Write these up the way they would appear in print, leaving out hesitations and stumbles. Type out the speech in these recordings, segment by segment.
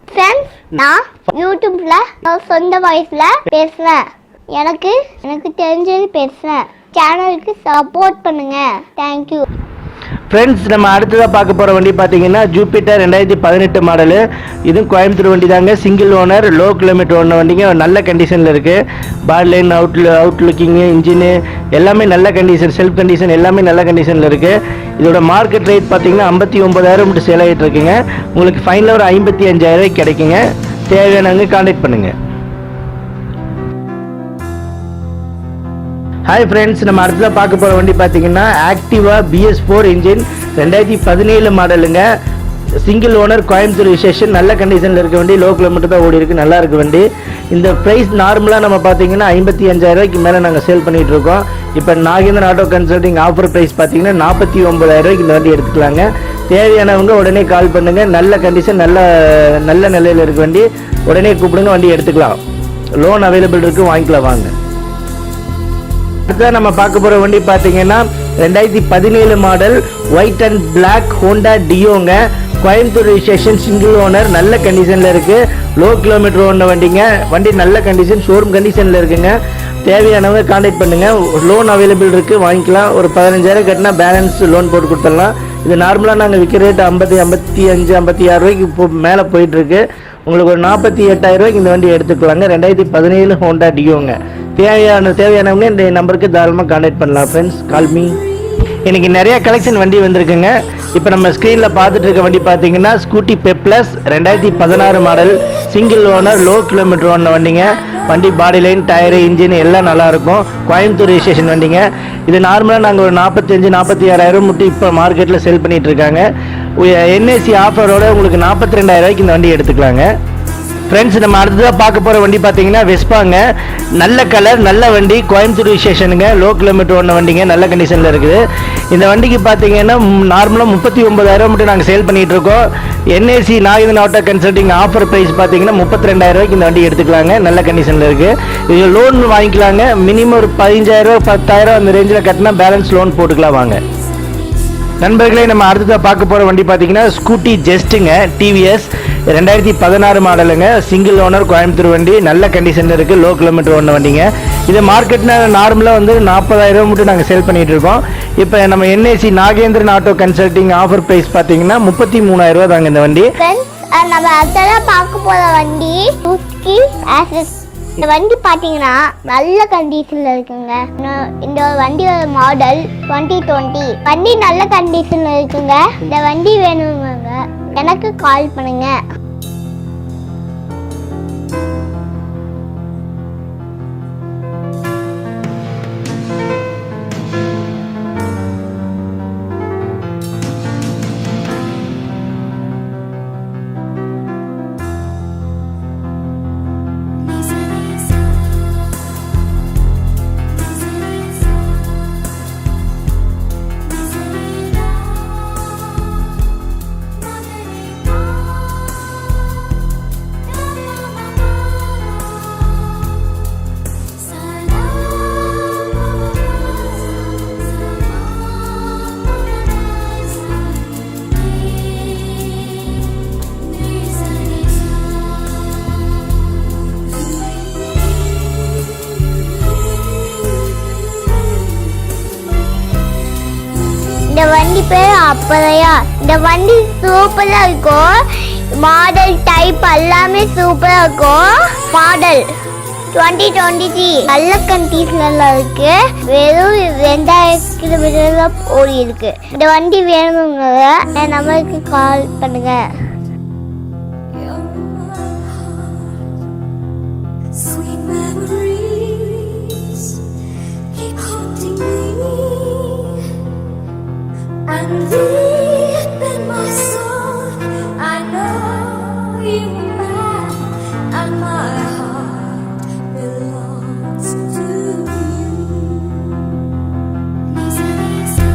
Friends, நான் யூடியூப்ல சொந்த வாய்ஸ்ல பேசுறேன். எனக்கு தெரிஞ்சது பேசுறேன். சேனலுக்கு சப்போர்ட் பண்ணுங்க. தேங்க்யூ. ஃப்ரெண்ட்ஸ், நம்ம அடுத்ததாக பார்க்க போகிற வண்டி பார்த்தீங்கன்னா ஜூபிட்டர் 2018 மாடலு. இதுவும் கோயம்புத்தூர் வண்டி தாங்க. சிங்கிள் ஓனர், லோ கிலோமீட்டர் ஓன வண்டிங்க. நல்ல கண்டிஷனில் இருக்குது. பாடி லைன், அவுட்லுக்கிங்கு, இன்ஜினு எல்லாமே நல்ல கண்டிஷன். செல்ஃப் கண்டிஷன் எல்லாமே நல்ல கண்டிஷனில் இருக்குது. இதோட மார்க்கெட் ரேட் பார்த்தீங்கன்னா 59,000 மட்டும் சேல் ஆகிட்டு இருக்குங்க. உங்களுக்கு ஃபைனலாக ஒரு 55,000 கிடைக்குங்க. தேவையானவங்க கான்டாக்ட் பண்ணுங்கள். ஹாய் ஃப்ரெண்ட்ஸ், நம்ம அடுத்ததாக பார்க்க போகிற வண்டி பார்த்தீங்கன்னா ஆக்டிவா BS4 இன்ஜின் 2017 மாடலுங்க. Single owner, Coimbatore registration. நல்ல கண்டிஷனில் இருக்க வண்டி. லோ கிலோமீட்டர் தான் ஓடி இருக்குது. நல்லா இருக்கு வண்டி. இந்த ப்ரைஸ் நார்மலாக நம்ம பார்த்தீங்கன்னா 55,000 மேலே நாங்கள் சேல் பண்ணிகிட்டு இருக்கோம். இப்போ Nagendran auto consulting offer price பார்த்தீங்கன்னா 49,000 இந்த வண்டி எடுத்துக்கலாங்க. தேவையானவங்க உடனே கால் பண்ணுங்கள். நல்ல கண்டிஷன், நல்ல நிலையில் இருக்க வண்டி. உடனே கூப்பிடுங்க, வண்டி எடுத்துக்கலாம். லோன் அவைலபிள் இருக்குது, வாங்கிக்கலாம் வாங்க. அடுத்ததான் நம்ம பார்க்க போகிற வண்டி பார்த்தீங்கன்னா 2017 model white and black Honda டியோங்க. கோயம்புத்தூர் ரிஜிஸ்ட்ரேஷன், சிங்கிள் ஓனர், நல்ல கண்டிஷனில் இருக்குது. லோ கிலோமீட்டர் ஓடின வண்டிங்க. வண்டி நல்ல கண்டிஷன், ஷோரூம் கண்டிஷனில் இருக்குங்க. தேவையானவங்க கான்டாக்ட் பண்ணுங்கள். லோன் அவைலபிள் இருக்குது, வாங்கிக்கலாம். ஒரு 15,000 கட்டினா பேலன்ஸ் லோன் போட்டு கொடுத்துடலாம். இது நார்மலாக நாங்கள் விற்கிற ரேட் 50, 55, 56 இப்போ மேலே போயிட்டுருக்கு. உங்களுக்கு ஒரு 48,000 இந்த வண்டி எடுத்துக்கலாங்க. 2017 ஹோண்டா டியோங்க. தேவையானவங்க இந்த நம்பருக்கு தாராளமாக கான்டாக்ட் பண்ணலாம். Friends, call me. எனக்கு நிறைய கலெக்ஷன் வண்டி வந்திருக்குங்க. இப்போ நம்ம ஸ்க்ரீனில் பார்த்துட்டு இருக்க வண்டி பார்த்தீங்கன்னா Scooty Pep Plus 2016 model, single owner, low kilometre ஓடின வண்டிங்க. வண்டி பாடி லைன், டயரு, இன்ஜின் எல்லாம் நல்லாயிருக்கும். கோயம்புத்தூர் ரிஜிஸ்ட்ரேஷன் வண்டிங்க. இது நார்மலாக நாங்கள் ஒரு 45, 46,000 மட்டும் இப்போ மார்க்கெட்டில் செல் பண்ணிகிட்டு இருக்காங்க. NAC ஆஃபரோட உங்களுக்கு 42,000 இந்த வண்டி எடுத்துக்கலாங்க. ஃப்ரெண்ட்ஸ், நம்ம அடுத்ததாக பார்க்க போகிற வண்டி பார்த்தீங்கன்னா வெஸ்பாங்க. நல்ல கலர், நல்ல வண்டி. கோயம்புத்தூர் ரிஜிஸ்ட்ரேஷனுங்க. லோ கிலோமீட்டர் ஓடின வண்டிங்க. நல்ல கண்டிஷனில் இருக்குது. இந்த வண்டிக்கு பார்த்தீங்கன்னா நார்மலாக 39,000 மட்டும் நாங்கள் சேல் பண்ணிகிட்டு இருக்கோம். NAC Nagendran auto consulting offer price பார்த்தீங்கன்னா 32,000 இந்த வண்டி எடுத்துக்கலாங்க. நல்ல கண்டிஷனில் இருக்குது. இது லோன் வாங்கிக்கலாங்க. மினிமம் ஒரு 15,000, 10,000 அந்த ரேஞ்சில் கட்டினா பேலன்ஸ் லோன் போட்டுக்கலாம் வாங்க. நண்பர்களே, நம்ம அடுத்ததாக பார்க்க போகிற வண்டி பார்த்தீங்கன்னா ஸ்கூட்டி ஜெஸ்ட்டுங்க. TVS 2016 மாடலுங்க. சிங்கிள் ஓனர், கோயம்புத்தூர் வண்டி. நல்ல கண்டிஷனில் இருக்குது. லோ கிலோமீட்டர் ஓடின வண்டிங்க. இது மார்க்கெட்டில் நார்மலாக வந்து 40,000 மட்டும் நாங்கள் சேல் பண்ணிகிட்டு இருக்கோம். இப்போ நம்ம NAC Nagendran auto consulting offer price பார்த்தீங்கன்னா 33,000 தாங்க இந்த வண்டி. நம்ம அடுத்ததாக பார்க்க போகிற வண்டி சுசுகி ஆக்சஸ். இந்த வண்டி பார்த்தீங்கன்னா நல்ல கண்டிஷனில் இருக்குங்க. இந்த வண்டியோட மாடல் 2020. வண்டி நல்ல கண்டிஷனில் இருக்குங்க. இந்த வண்டி வேணுங்க, எனக்கு கால் பண்ணுங்க. இந்த வண்டி பேர் அப்பறையா. இந்த வண்டி சூப்பரா இருக்கும். மாடல் டைப் எல்லாமே சூப்பரா இருக்கும். மாடல் 2023 நல்ல கண்டிஷன்ல இருக்கு. வெறும் 2,000 கிலோமீட்டர் ஓடி இருக்கு. இந்த வண்டி வேணுங்க, என் நம்பருக்கு கால் பண்ணுங்க. And deep in my soul, I know you are mine, and my heart belongs to you. Nisa, Nisa,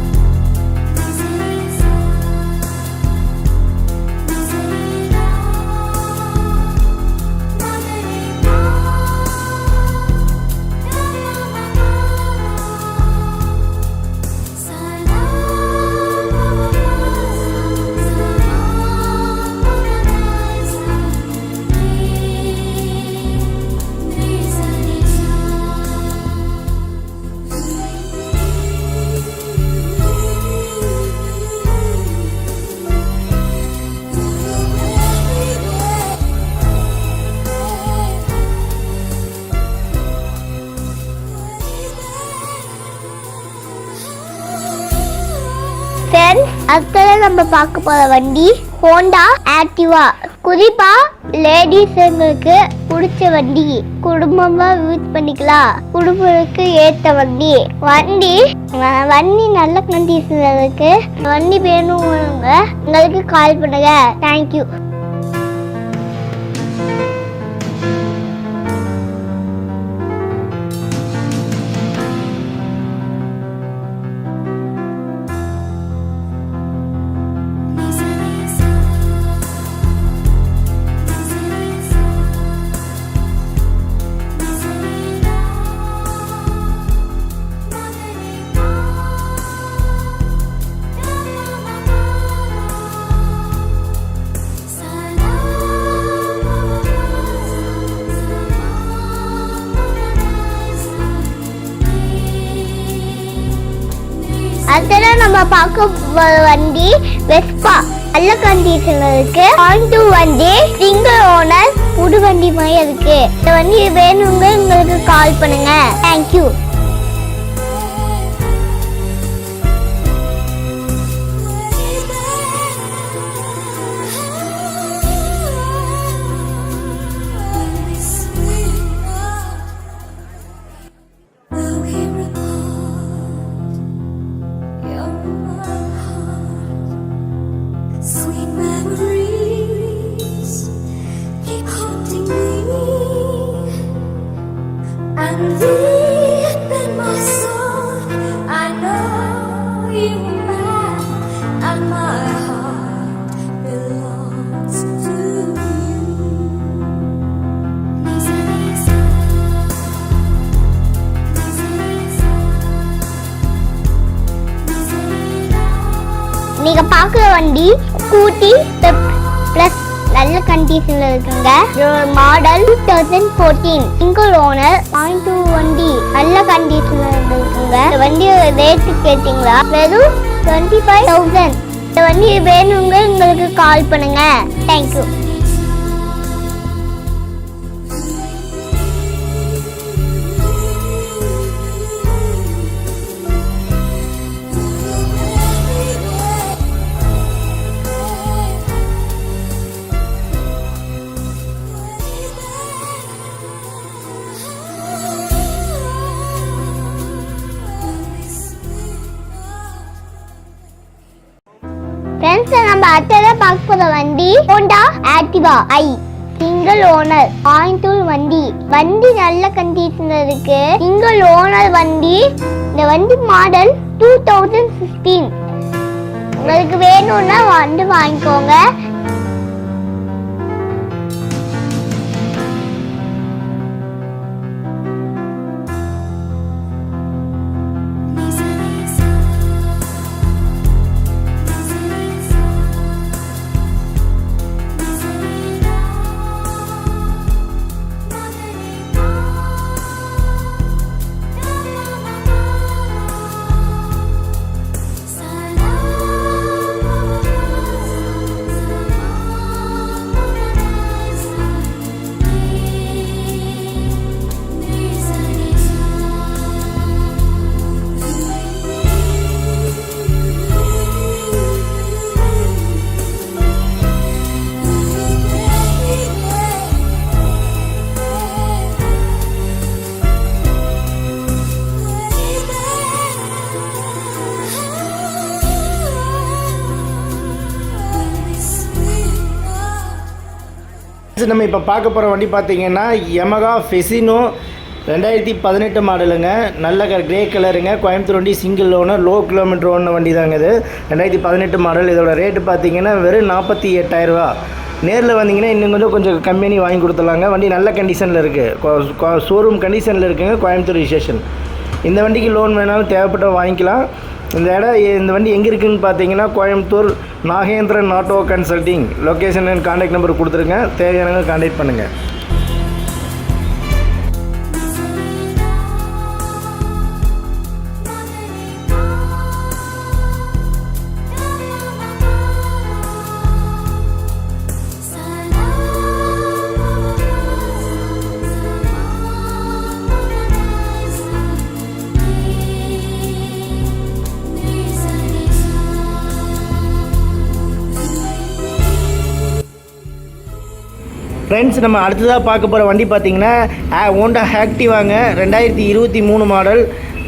Nisa, Nisa, Nisa, Nisa. Sana friends, அடுத்தது நம்ம பார்க்க போற வண்டி ஹோண்டா ஆக்டிவா. குறிப்பா லேடிஸ்ங்களுக்கு பிடிச்ச வண்டி, குடும்பமா யூஸ் பண்ணிக்கலாம், குடும்பத்துக்கு ஏத்த வண்டி. வண்டி நல்ல கண்டிஷன்ல இருக்கு. வண்டி வேணுங்க உங்களுக்கு கால் பண்ணுங்க. தேங்க்யூ. அடுத்ததான் நம்ம பார்க்க போற வண்டி வெஸ்பா. நல்ல கண்டிஷன்ல இருக்கு. 0.2 வண்டி, சிங்கிள் ஓனர், புது வண்டி மாதிரி இருக்கு. இந்த வண்டி வேணுங்க உங்களுக்கு கால் பண்ணுங்க. Thank you. Sweet memories keep haunting me, and deep in my soul, I know you are mine, and my heart belongs to you. Lisa, Lisa, Lisa, Lisa, Lisa, Lisa. நீங்க பார்க்குற வண்டி ஸ்கூட்டி பிளஸ் நல்ல கண்டிஷன்ல இருக்குங்க. மாடல் 2014, சிங்கிள் ஓனர், 0.2 வண்டி, நல்ல கண்டிஷன்ல இருக்குங்க. இந்த வண்டி ரேட்டு கேட்டீங்களா? வெறும் 25,000. இந்த வண்டி வேணுங்க உங்களுக்கு கால் பண்ணுங்க. தேங்க்யூ. ஃப்ரெண்ட்ஸ், நம்ம அடுத்ததா பார்க்க போற வண்டி ஹோண்டா ஆக்டிவா ஐ, சிங்கிள் ஓனர், 0.2 வண்டி. வண்டி நல்ல கண்டிஷன்ல இருக்கு. சிங்கிள் ஓனர் வண்டி. இந்த வண்டி மாடல் 2015. உங்களுக்கு வேணும்னா வந்து வாங்கிக்கோங்க. நம்ம இப்போ பார்க்க போகிற வண்டி பார்த்தீங்கன்னா யமகா ஃபெசினோ 2018 மாடலுங்க. நல்ல கிரே கலருங்க. கோயம்புத்தூர் வண்டி, சிங்கிள் ஓனர், லோ கிலோமீட்டர் ஓன வண்டி தாங்க இது. 2018 மாடல். இதோட ரேட்டு பார்த்தீங்கன்னா வெறும் 48,000 ரூபா. நேரில் வந்தீங்கன்னா இன்னும் கொஞ்சம் கம்மி வாங்கி கொடுத்துலாங்க. வண்டி நல்ல கண்டிஷனில் இருக்குது. ஷோரூம் கண்டிஷனில் இருக்குங்க. கோயம்புத்தூர் ரிஜிஸ்ட்ரேஷன். இந்த வண்டிக்கு லோன் வேணாலும் தேவைப்பட்ட வாங்கிக்கலாம். இந்த வண்டி எங்கே இருக்குதுன்னு பார்த்தீங்கன்னா Coimbatore Nagendran auto consulting. Location and contact number கொடுத்துருங்க. தேவையானவங்க கான்டாக்ட் பண்ணுங்கள். ஃப்ரெண்ட்ஸ், நம்ம அடுத்ததாக பார்க்க போகிற வண்டி பார்த்தீங்கன்னா ஹோண்டா ஆக்டிவாங்க 2023 மாடல்.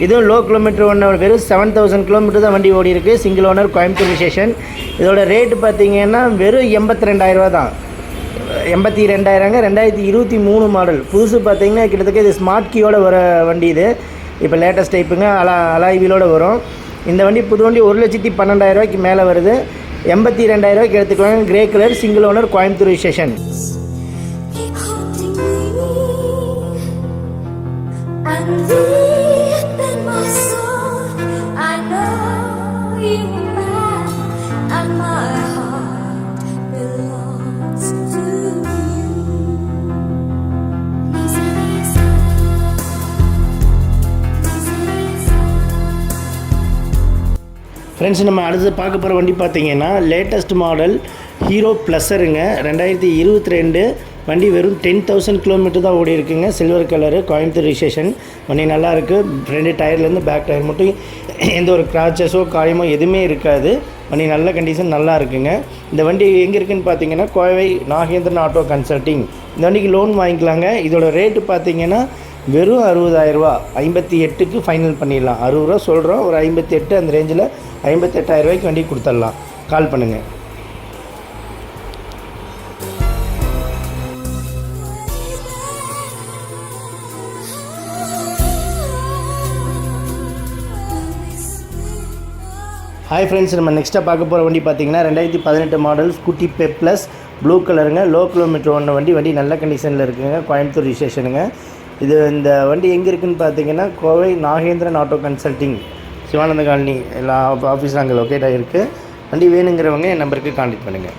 இதுவும் லோ கிலோமீட்டர் ஒன்று வெறும் 7000 கிலோமீட்டர் தான் வண்டி ஓடி இருக்குது. Single owner, Coimbatore station. இதோட ரேட்டு பார்த்தீங்கன்னா வெறும் 82,000 தான். 82,000ங்க. 2023 மாடல். புதுசு பார்த்தீங்கன்னா கிட்டத்தட்ட இது ஸ்மார்ட் கீயோட வர வண்டி. இது இப்போ லேட்டஸ்ட் டைப்புங்க. அலாய் வீலோட வரும் இந்த வண்டி. புது வண்டி 1,12,000 மேலே வருது. 82,000 எடுத்துக்குவாங்க. Grey colour, single owner, Coimbatore station. Keep haunting me and deep in my soul, I know you are mine and my heart belongs to you. Lisa, Lisa, Lisa, Lisa. Friends, நம்ம அடுத்து பார்க்க போகிற வண்டி பார்த்தீங்கன்னா லேட்டஸ்ட் மாடல் ஹீரோ ப்ளஸருங்க. 2022 வண்டி. வெறும் 10,000 kilometre தான் ஓடி இருக்குங்க. Silver colour, Coimbatore registration. வண்டி நல்லா இருக்குது. ஃப்ரண்ட் டயர்லேருந்து பேக் டயர் மட்டும் எந்த ஒரு கிராச்சஸோ காயமோ எதுவுமே இருக்காது. வண்டி நல்ல கண்டிஷன், நல்லா இருக்குங்க. இந்த வண்டி எங்கே இருக்குதுன்னு பார்த்தீங்கன்னா கோவை நாகேந்திரன் ஆட்டோ கன்சல்ட்டிங். இந்த வண்டிக்கு லோன் வாங்கிக்கலாங்க. இதோட ரேட்டு பார்த்தீங்கன்னா வெறும் 60,000. 58க்கு ஃபைனல் பண்ணிடலாம். 60 ரூபா சொல்கிறோம். ஒரு 58 அந்த ரேஞ்சில் 58,000 வண்டி கொடுத்துடலாம். கால் பண்ணுங்கள். ஹாய் ஃப்ரெண்ட்ஸ், நம்ம நெக்ஸ்ட்டாக பார்க்க போகிற வண்டி பார்த்தீங்கன்னா 2018 model scooty Pep plus blue கலருங்க. லோ கிலோமீட்டர் ஒன்று வண்டி நல்ல கண்டிஷனில் இருக்குங்க. கோயம்புத்தூர் ரிஜிஸ்ட்ரேஷனுங்க. இந்த வண்டி எங்கே இருக்குதுன்னு பார்த்தீங்கன்னா Kovai Nagendran auto consulting, Sivananda colony எல்லா ஆஃபீஸில் அங்கே லொக்கேட் ஆகிருக்கு. வண்டி வேணுங்கிறவங்க என் நம்பருக்கு கான்டாக்ட் பண்ணுங்கள்.